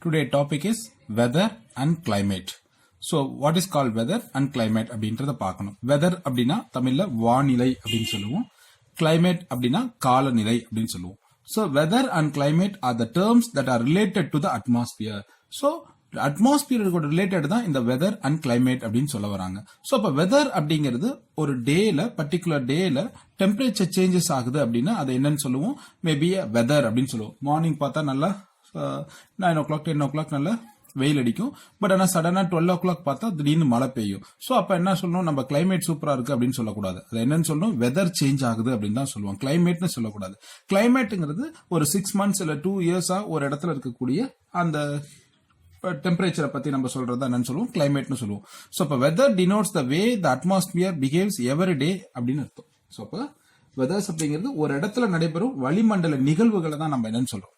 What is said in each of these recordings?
Today topic is weather and climate. So what is called weather and climate அப்படின்றத பார்க்கணும். weather அப்படின்னா தமிழ்ல வானிலை அப்படின்னு சொல்லுவோம். climate அப்படின்னா காலநிலை அப்படின்னு சொல்லுவோம். So weather and climate are the terms that are related to the atmosphere. So atmosphere கூட ரிலேட்டட் தான் இந்த வெதர் அண்ட் கிளைமேட் அப்படின்னு சொல்ல வராங்க. ஸோ அப்போ வெதர் அப்படிங்கிறது ஒரு டேல பர்டிகுலர் டேல டெம்பரேச்சர் சேஞ்சஸ் ஆகுது அப்படின்னா அதை என்னன்னு சொல்லுவோம், மேபி வெதர் அப்படின்னு சொல்லுவோம். மார்னிங் பார்த்தா நல்லா 9 o'clock 10 o'clock நல்லா வெயில் அடிக்கும். பட் ஆனால் சடனா 12 o'clock பார்த்தா திடீர்னு மழை பெய்யும். ஸோ அப்போ என்ன சொல்லணும், நம்ம கிளைமேட் சூப்பரா இருக்கு அப்படின்னு சொல்லக்கூடாது. அது என்னன்னு சொல்லணும், வெதர் சேஞ்ச் ஆகுது அப்படின்னு தான் சொல்லுவோம், கிளைமேட்னு சொல்லக்கூடாது. கிளைமேட்டுங்கிறது ஒரு 6 months இல்ல 2 years ஒரு இடத்துல இருக்கக்கூடிய அந்த டெம்பரேச்சரை பத்தி நம்ம சொல்றது என்னன்னு சொல்லுவோம், கிளைமேட்னு சொல்லுவோம். ஸோ அப்போ weather denotes the way the atmosphere behaves every day அப்படின்னு அர்த்தம். ஸோ அப்போ வெதர்ஸ் அப்படிங்கிறது ஒரு இடத்துல நடைபெறும் வளிமண்டல நிகழ்வுகளை தான் நம்ம என்னன்னு சொல்றோம்,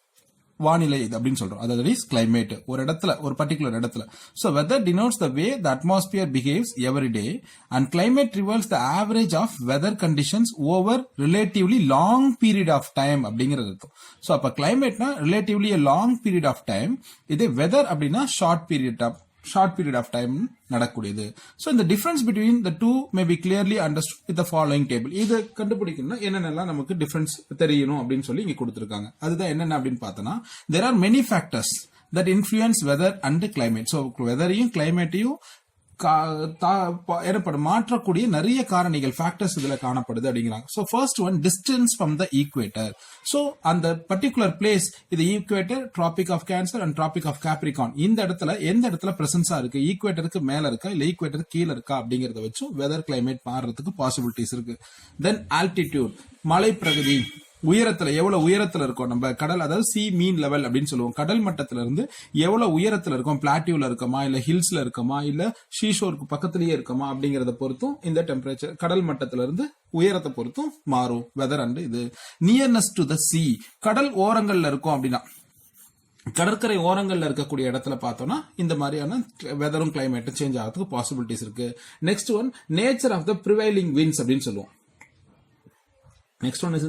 வானிலை அப்படின்னு சொல்றோம். அதாவது இஸ் கிளைமேட் ஒரு இடத்துல ஒரு பர்டிகுலர் இடத்துல. So weather denotes the way the atmosphere behaves every day and climate reveals the average of weather conditions over relatively long period of time அப்படிங்கிறது இருக்கும். So அப்ப கிளைமேட்னா relatively a long period of time, இதே weather அப்படின்னா short period of time நடக்கூடியது. So இந்த difference between the two may be clearly understood with the following table. இது கண்டுபிடிக்கணும்னா என்னென்னலாம் நமக்கு டிஃபரன்ஸ் தெரியணும் அப்படின்னு சொல்லி இங்க கொடுத்திருக்காங்க. அதுதான் என்னென்ன அப்படின்னு பார்த்தோம்னா, there are many factors that influence weather and climate. So வெதரையும் கிளைமேட்டையும் மாற்றக்கூடிய நிறைய காரணிகள் ஃபேக்டர்ஸ் இதுல காணப்படுது அப்படிங்கிறாங்க. So first one, distance from the equator. So அந்த பர்டிகுலர் பிளேஸ், இது equator, tropic of cancer and traffic of Capricorn, இந்த இடத்துல எந்த இடத்துல பிரசன்ஸா இருக்கு, ஈக்குவேட்டருக்கு மேல இருக்கா இல்ல ஈக்குவேட்டருக்கு கீழே இருக்கா அப்படிங்கறத வச்சு வெதர் கிளைமேட் மாறுறதுக்கு பாசிபிலிட்டிஸ் இருக்கு. தென் ஆல்டிடியூட், மலை பிரகதி, உயரத்துல எவ்வளவு உயரத்துல இருக்கும் நம்ம கடல், அதாவது சி மீன் லெவல் அப்படின்னு சொல்லுவோம். கடல் மட்டத்துல இருந்து எவ்வளவு உயரத்துல இருக்கும், பிளாட்டியூல இருக்கமா இல்ல ஹில்ஸ்ல இருக்கமா இல்ல ஷீஷோருக்கு பக்கத்திலேயே இருக்கமா அப்படிங்கறத பொறுத்தும் இந்த டெம்பரேச்சர் கடல் மட்டத்துல இருந்து உயரத்தை பொறுத்தும் மாறும் வெதர் அண்ட் இது. நியர்னஸ் டு த சி, கடல் ஓரங்கள்ல இருக்கும் அப்படின்னா கடற்கரை ஓரங்கள்ல இருக்கக்கூடிய இடத்துல பார்த்தோம்னா இந்த மாதிரியான வெதரும் கிளைமேட்டும் சேஞ்ச் ஆகிறதுக்கு பாசிபிலிட்டிஸ் இருக்கு. Next one, nature of the prevailing winds அப்படின்னு சொல்லுவோம். நெக்ஸ்ட் ஒன் இஸ்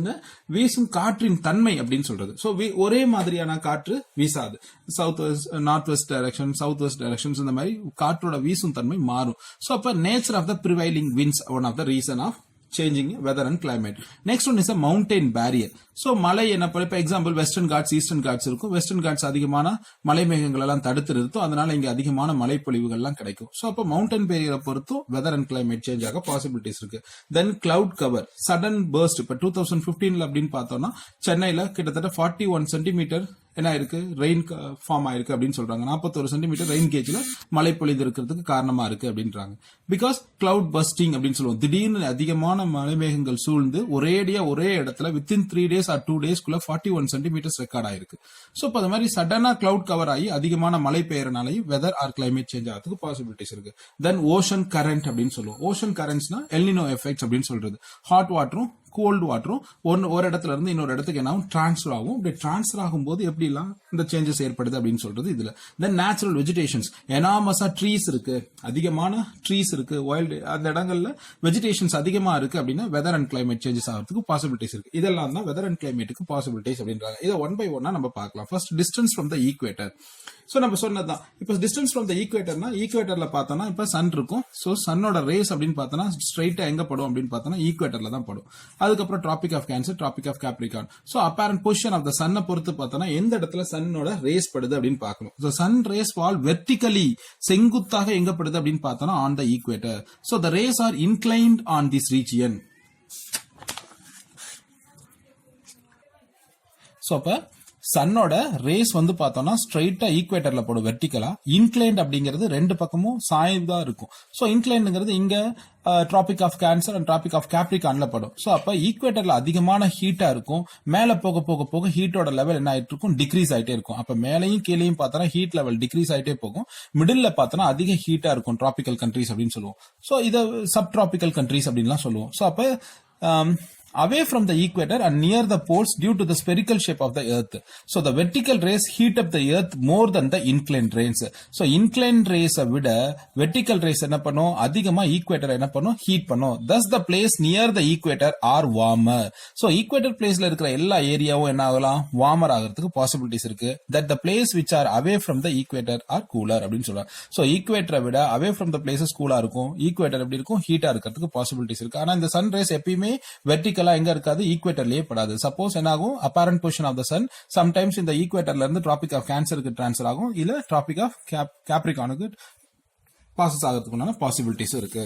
வீசும் காற்றின் தன்மை அப்படின்னு சொல்றது. சோ ஒரே மாதிரியான காற்று வீசாது. South west, north west direction, south west directions, இந்த மாதிரி காற்றோட வீசும் தன்மை மாறும். சோ அப்ப nature of the prevailing winds one of the reason of changing weather and climate. Next one is a mountain barrier. So மலை என்ன, இப்ப example Western Ghats, Eastern Ghats இருக்கும். வெஸ்டர்ன் காட்ஸ் அதிகமான மலை மேகங்கள் எல்லாம் தடுத்து நிறுத்தும், அதனால இங்க அதிகமான மழை பொழிவுகள் எல்லாம் கிடைக்கும். சோ அப்ப மவுண்டன் பேரியரை பொறுத்தும் வெதர் அண்ட் கிளைமேட் சேஞ்ச் ஆக பாசிபிலிட்டிஸ் இருக்கு. தென் கிளவுட் கவர், சடன் பர்ஸ்ட். இப்ப 2015 அப்படின்னு பார்த்தோம்னா சென்னையில கிட்டத்தட்ட 41 சென்டிமீட்டர் என்ன இருக்கு, ரெயின் ஃபார்ம் ஆயிருக்கு அப்படின்னு சொல்றாங்க. 41 சென்டிமீட்டர் ரெயின் கேஜ்ல மழை பொழிந்து இருக்கிறதுக்கு காரணமா இருக்கு அப்படின்றாங்க. பிகாஸ் கிளவுட் பஸ்டிங் அப்படின்னு சொல்லுவோம், திடீர்னு அதிகமான மலைமேகங்கள் சூழ்ந்து ஒரேடியா ஒரே இடத்துல within 3 days or 2 days 41 centimetres record ஆயிருக்கு. சோ இப்ப அது மாதிரி சடனா கிளவுட் கவர் ஆகி அதிகமான மழை பெய்யறனாலையும் வெதர் ஆர் கிளைமேட் சேஞ்ச் ஆகிறதுக்கு பாசிபிலிட்டிஸ் இருக்கு. தென் ஓஷன் கரண்ட் அப்படின்னு சொல்லுவோம். ஓஷன் கரண்ட்ஸ்னா எல்னினோ எஃபெக்ட்ஸ் அப்படின்னு சொல்றது. ஹாட் வாட்டரும் கோல்டு வாட்டரும் ஒரு இடத்துல இருந்து இன்னொரு இடத்துக்கு என்ன ஆகும், டிரான்ஸ்ஃபர் ஆகும். இப்படி டிரான்ஸ்ஃபர் ஆகும்போது எப்படி எல்லாம் இந்த சேஞ்சஸ் ஏற்படுது அப்படின்னு சொல்றது இதுல. தென் நேச்சுரல் வெஜிடேஷன்ஸ், எனாமஸா ட்ரீஸ் இருக்கு, அதிகமான ட்ரீஸ் இருக்கு, வைல்டு அந்த இடங்கள்ல வெஜிடேஷன்ஸ் அதிகமா இருக்கு அப்படின்னா வெதர் அண்ட் கிளைமேட் சேஞ்சஸ் ஆகிறதுக்கு பாசிபிலிட்டிஸ் இருக்கு. இதெல்லாம் தான் வெதர் அண்ட் கிளைமேட்டுக்கு பாசிபிலிட்டிஸ் அப்படின்றாங்க. இதை ஒன் பை ஒன்னா நம்ம பார்க்கலாம். First, distance from the equator. So நம்ம சொன்னதுதான், இப்ப டிஸ்டன்ஸ் ஃப்ரம் த ஈக்குவேட்டர்னா ஈக்குவேட்டர்ல பார்த்தோம்னா இப்ப சன் இருக்கும். சோ சன்னோட ரேஸ் அப்படின்னு பார்த்தோம்னா ஸ்ட்ரைட்டா எங்க படும் அப்படின்னு பார்த்தோம்னா ஈக்குவேட்டர்ல தான் படும். அதுக்கப்புறம் Tropic of Cancer, Tropic of Capricorn. So apparent position of the சன்னை பொறுத்து பார்த்தோம்னா எந்த இடத்துல சன்னோட ரேஸ் படுது அப்படின்னு பார்க்கணும். So sun rays fall vertically, செங்குத்தாக எங்க படுது அப்படின்னு பார்த்தோம்னா on the equator. So the rays are inclined on this region. So அப்ப சன்னோட ரேஸ் வந்து பார்த்தோம்னா ஸ்ட்ரைட்டா ஈக்குவேட்டர்ல போடும் வெர்டிகலா. இன்க்ளைன்ட் அப்படிங்கிறது ரெண்டு பக்கமும் சாய்ந்தா இருக்கும். சோ இன்க்ளைன்ட்ங்கிறது இங்க Tropic of cancer and traffic of கேப்ரிகான்ல படும். சோ அப்ப ஈக்குவேட்டர்ல அதிகமான ஹீட்டா இருக்கும். மேல போக போக போக ஹீட்டோட லெவல் என்ன ஆயிட்டு இருக்கும், டிக்ரீஸ் ஆயிட்டே இருக்கும். அப்ப மேலையும் கீழையும் பார்த்தோம்னா ஹீட் லெவல் டிக்ரீஸ் ஆயிட்டே போகும். மிடில் பார்த்தோம்னா அதிக ஹீட்டா இருக்கும், டிராபிக்கல் கண்ட்ரீஸ் அப்படின்னு சொல்லுவோம். சோ இதை சப் டிராபிக்கல் கண்ட்ரீஸ் அப்படின்லாம் சொல்லுவோம். சோ அப்ப away from the equator and near the poles due to the spherical shape of the earth. So the vertical rays heat up the earth more than the inclined rays. So inclined rays விட vertical rays என்ன பண்ணும், அதிகமா equator என்ன பண்ணும், heat பண்ணும். Thus the place near the equator are warmer. So equator placeல இருக்கிற எல்லா ஏரியாவும் என்ன ஆகலாம், warmer ஆகிறதுக்கு possibilities இருக்கு. That the place which are away from the equator are cooler அப்படின்னு சொல்றாங்க. So equator விட away from the places கூலா இருக்கும், equator எப்படி இருக்கும், ஹீட்டா இருக்கிறதுக்கு possibilities இருக்கு. ஆனா இந்த sun rays எப்பயுமே வெர்டிகலா எங்க இருக்காது, ஈக்குவேட்டர்லயே படாது. சப்போஸ் என்ன ஆகும், apparent position of the sun sometimes இந்த ஈக்குவேட்டர்ல இருந்து டிராபிக் ஆஃப் கேன்சருக்கு டிரான்ஸ்ஃபர் ஆகும், இல்ல டிராபிக் ஆஃப் கேப்ரிகானுக்கு பாசஸ் ஆகிறதுக்குண்டான பாசிபிலிட்டிஸ் இருக்கு.